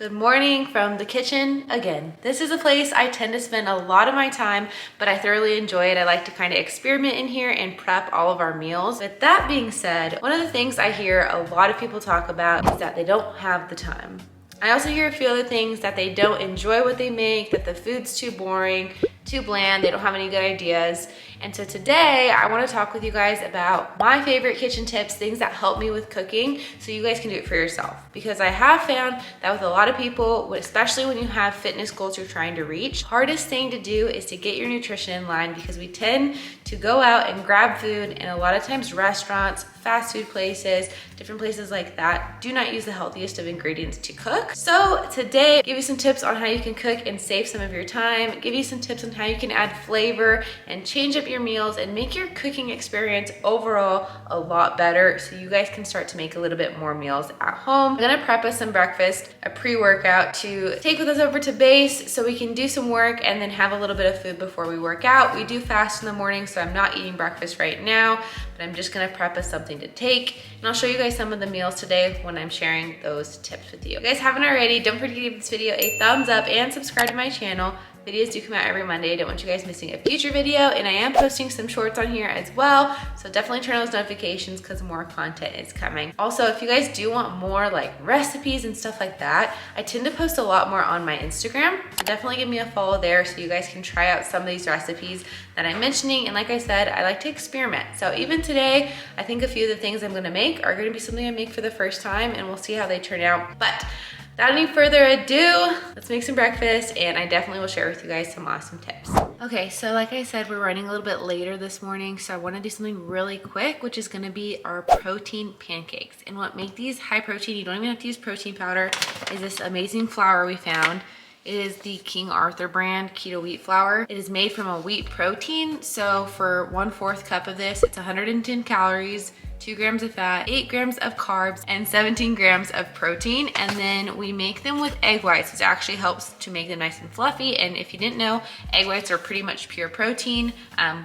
Good morning from the kitchen again. This is a place I tend to spend a lot of my time, but I thoroughly enjoy it. I like to kind of experiment in here and prep all of our meals. With that being said, one of the things I hear a lot of people talk about is that they don't have the time. I also hear a few other things, that they don't enjoy what they make, that the food's too boring, too bland, they don't have any good ideas. And so today I want to talk with you guys about my favorite kitchen tips, things that help me with cooking so you guys can do it for yourself. Because I have found that with a lot of people, especially when you have fitness goals you're trying to reach, hardest thing to do is to get your nutrition in line, because we tend to go out and grab food, and a lot of times restaurants, fast food places, different places like that do not use the healthiest of ingredients to cook. So today, I'll give you some tips on how you can cook and save some of your time, give you some tips on how you can add flavor and change up your meals and make your cooking experience overall a lot better so you guys can start to make a little bit more meals at home. I'm gonna prep us some breakfast, a pre-workout to take with us over to base so we can do some work and then have a little bit of food before we work out. We do fast in the morning, so I'm not eating breakfast right now, but I'm just gonna prep us something to take, and I'll show you guys some of the meals today when I'm sharing those tips with you. If you guys haven't already, don't forget to give this video a thumbs up and subscribe to my channel. Videos do come out every Monday. I don't want you guys missing a future video, and I am posting some shorts on here as well, so definitely turn on those notifications because more content is coming. Also, if you guys do want more like recipes and stuff like that, I tend to post a lot more on my Instagram, so definitely give me a follow there so you guys can try out some of these recipes that I'm mentioning. And like I said, I like to experiment, so even today I think a few of the things I'm going to make are going to be something I make for the first time, and we'll see how they turn out. But without any further ado, let's make some breakfast, and I definitely will share with you guys some awesome tips. Okay, so like I said, we're running a little bit later this morning, so I want to do something really quick, which is going to be our protein pancakes. And what make these high protein, you don't even have to use protein powder, is this amazing flour we found. It is the King Arthur brand keto wheat flour. It is made from a wheat protein, so for 1/4 cup of this, it's 110 calories, 2 grams of fat, 8 grams of carbs, and 17 grams of protein. And then we make them with egg whites, which actually helps to make them nice and fluffy. And if you didn't know, egg whites are pretty much pure protein.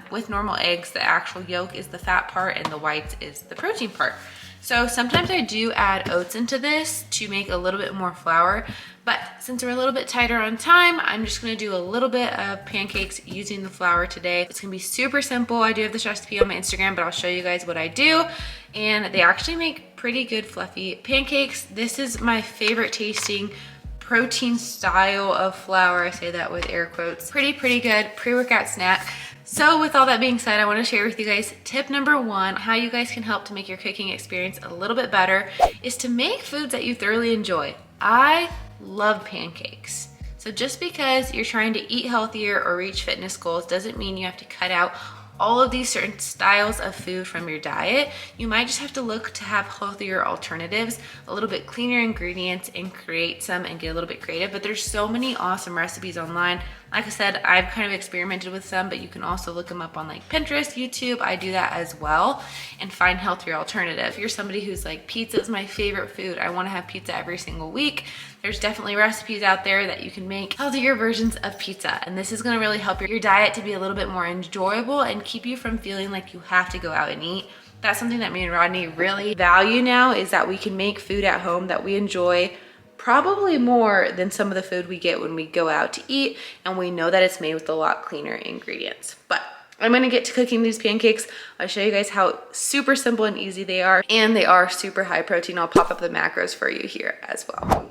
With normal eggs, the actual yolk is the fat part and the whites is the protein part. So sometimes I do add oats into this to make a little bit more flour, but since we're a little bit tighter on time, I'm just gonna do a little bit of pancakes using the flour today. It's gonna be super simple. I do have this recipe on my Instagram, but I'll show you guys what I do. And they actually make pretty good fluffy pancakes. This is my favorite tasting protein style of flour. I say that with air quotes. Pretty good pre-workout snack. So with all that being said, I want to share with you guys tip number 1, how you guys can help to make your cooking experience a little bit better, is to make foods that you thoroughly enjoy. I love pancakes. So just because you're trying to eat healthier or reach fitness goals doesn't mean you have to cut out all of these certain styles of food from your diet. You might just have to look to have healthier alternatives, a little bit cleaner ingredients, and create some and get a little bit creative. But there's so many awesome recipes online. Like I said, I've kind of experimented with some, but you can also look them up on like Pinterest, YouTube. I do that as well, and find healthier alternatives. If you're somebody who's like, pizza is my favorite food, I want to have pizza every single week, there's definitely recipes out there that you can make healthier versions of pizza. And this is going to really help your diet to be a little bit more enjoyable and keep you from feeling like you have to go out and eat. That's something that me and Rodney really value now, is that we can make food at home that we enjoy, probably more than some of the food we get when we go out to eat, and we know that it's made with a lot cleaner ingredients. But I'm gonna get to cooking these pancakes. I'll show you guys how super simple and easy they are, and they are super high protein. I'll pop up the macros for you here as well.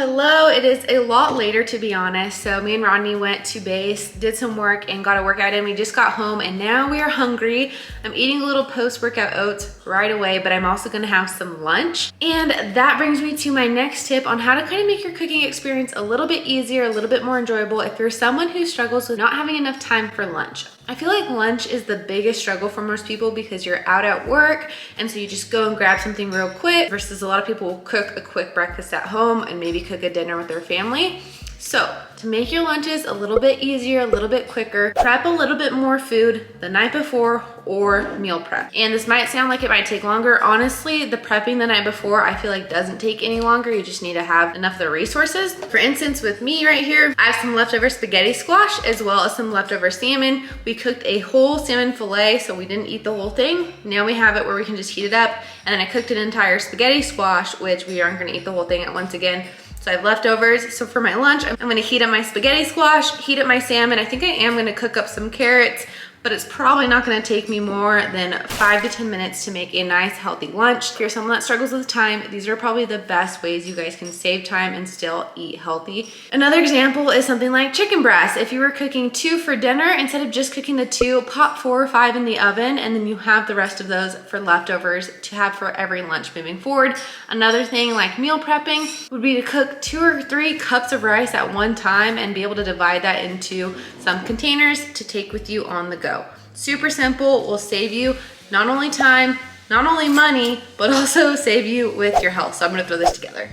Hello, it is a lot later to be honest. So me and Rodney went to base, did some work and got a workout in. We just got home and now we are hungry. I'm eating a little post-workout oats right away, but I'm also gonna have some lunch. And that brings me to my next tip on how to kind of make your cooking experience a little bit easier, a little bit more enjoyable if you're someone who struggles with not having enough time for lunch. I feel like lunch is the biggest struggle for most people because you're out at work and so you just go and grab something real quick versus a lot of people will cook a quick breakfast at home and maybe cook a dinner with their family. So to make your lunches a little bit easier, a little bit quicker, prep a little bit more food the night before or meal prep. And this might sound like it might take longer. Honestly, the prepping the night before I feel like doesn't take any longer. You just need to have enough of the resources. For instance, with me right here, I have some leftover spaghetti squash as well as some leftover salmon. We cooked a whole salmon fillet, so we didn't eat the whole thing. Now we have it where we can just heat it up. And then I cooked an entire spaghetti squash, which we aren't gonna eat the whole thing at once again. So I have leftovers. So for my lunch, I'm gonna heat up my spaghetti squash, heat up my salmon. I think I am gonna cook up some carrots, but it's probably not gonna take me more than 5 to 10 minutes to make a nice healthy lunch. If you're someone that struggles with time, these are probably the best ways you guys can save time and still eat healthy. Another example is something like chicken breast. If you were cooking 2 for dinner, instead of just cooking the 2, pop 4 or 5 in the oven, and then you have the rest of those for leftovers to have for every lunch moving forward. Another thing like meal prepping would be to cook 2 or 3 cups of rice at one time and be able to divide that into some containers to take with you on the go. Super simple, will save you not only time, not only money, but also save you with your health. So I'm gonna throw this together.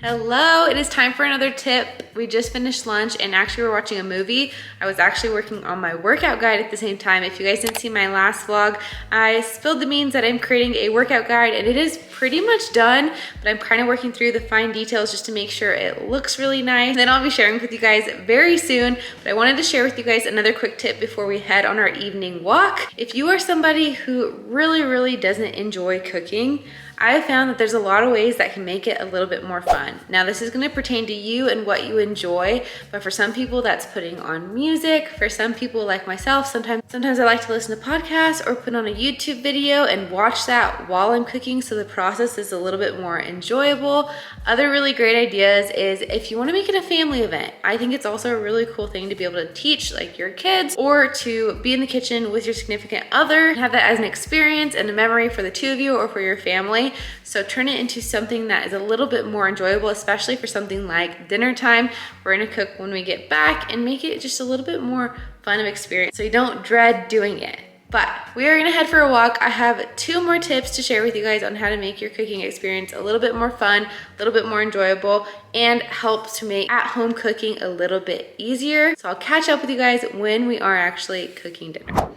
Hello, it is time for another tip. We just finished lunch and actually we're watching a movie. I was actually working on my workout guide at the same time. If you guys didn't see my last vlog, I spilled the beans that I'm creating a workout guide and it is pretty much done, but I'm kind of working through the fine details just to make sure it looks really nice. And then I'll be sharing with you guys very soon, but I wanted to share with you guys another quick tip before we head on our evening walk. If you are somebody who really doesn't enjoy cooking, I have found that there's a lot of ways that can make it a little bit more fun. Now this is gonna pertain to you and what you enjoy, but for some people that's putting on music. For some people like myself, sometimes I like to listen to podcasts or put on a YouTube video and watch that while I'm cooking so the process is a little bit more enjoyable. Other really great ideas is if you wanna make it a family event, I think it's also a really cool thing to be able to teach like your kids or to be in the kitchen with your significant other and have that as an experience and a memory for the two of you or for your family. So turn it into something that is a little bit more enjoyable, especially for something like dinner time. We're gonna cook when we get back and make it just a little bit more fun of experience so you don't dread doing it. But we are gonna head for a walk. I have 2 more tips to share with you guys on how to make your cooking experience a little bit more fun, a little bit more enjoyable, and helps to make at-home cooking a little bit easier. So I'll catch up with you guys when we are actually cooking dinner.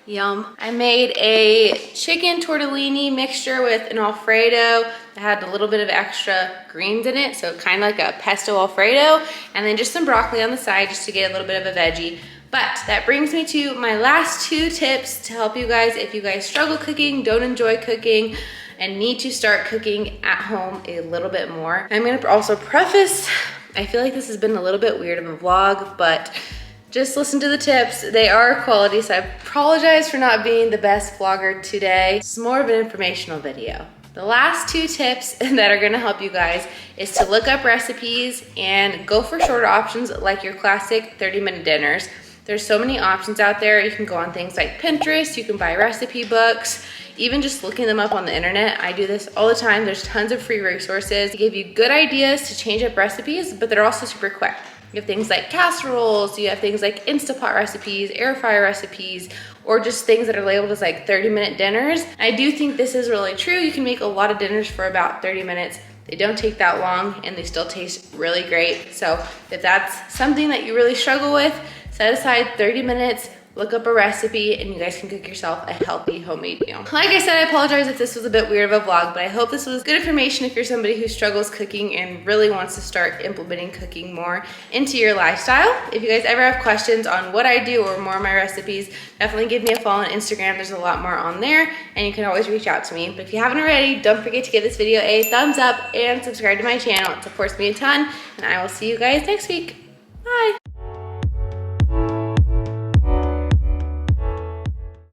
Yum. I made a chicken tortellini mixture with an Alfredo that had a little bit of extra greens in it, so kind of like a pesto Alfredo, and then just some broccoli on the side just to get a little bit of a veggie. But that brings me to my last 2 tips to help you guys if you guys struggle cooking, don't enjoy cooking, and need to start cooking at home a little bit more. I'm gonna also preface, I feel like this has been a little bit weird of a vlog, but just listen to the tips. They are quality, so I apologize for not being the best vlogger today. It's more of an informational video. The last 2 tips that are gonna help you guys is to look up recipes and go for shorter options like your classic 30-minute dinners. There's so many options out there. You can go on things like Pinterest, you can buy recipe books, even just looking them up on the internet. I do this all the time. There's tons of free resources to give you good ideas to change up recipes, but they're also super quick. You have things like casseroles, you have things like Instapot recipes, air fryer recipes, or just things that are labeled as like 30-minute dinners. I do think this is really true. You can make a lot of dinners for about 30 minutes. They don't take that long and they still taste really great. So if that's something that you really struggle with, set aside 30 minutes, look up a recipe, and you guys can cook yourself a healthy homemade meal. Like I said, I apologize if this was a bit weird of a vlog, but I hope this was good information if you're somebody who struggles cooking and really wants to start implementing cooking more into your lifestyle. If you guys ever have questions on what I do or more of my recipes, definitely give me a follow on Instagram. There's a lot more on there, and you can always reach out to me. But if you haven't already, don't forget to give this video a thumbs up and subscribe to my channel. It supports me a ton, and I will see you guys next week. Hi.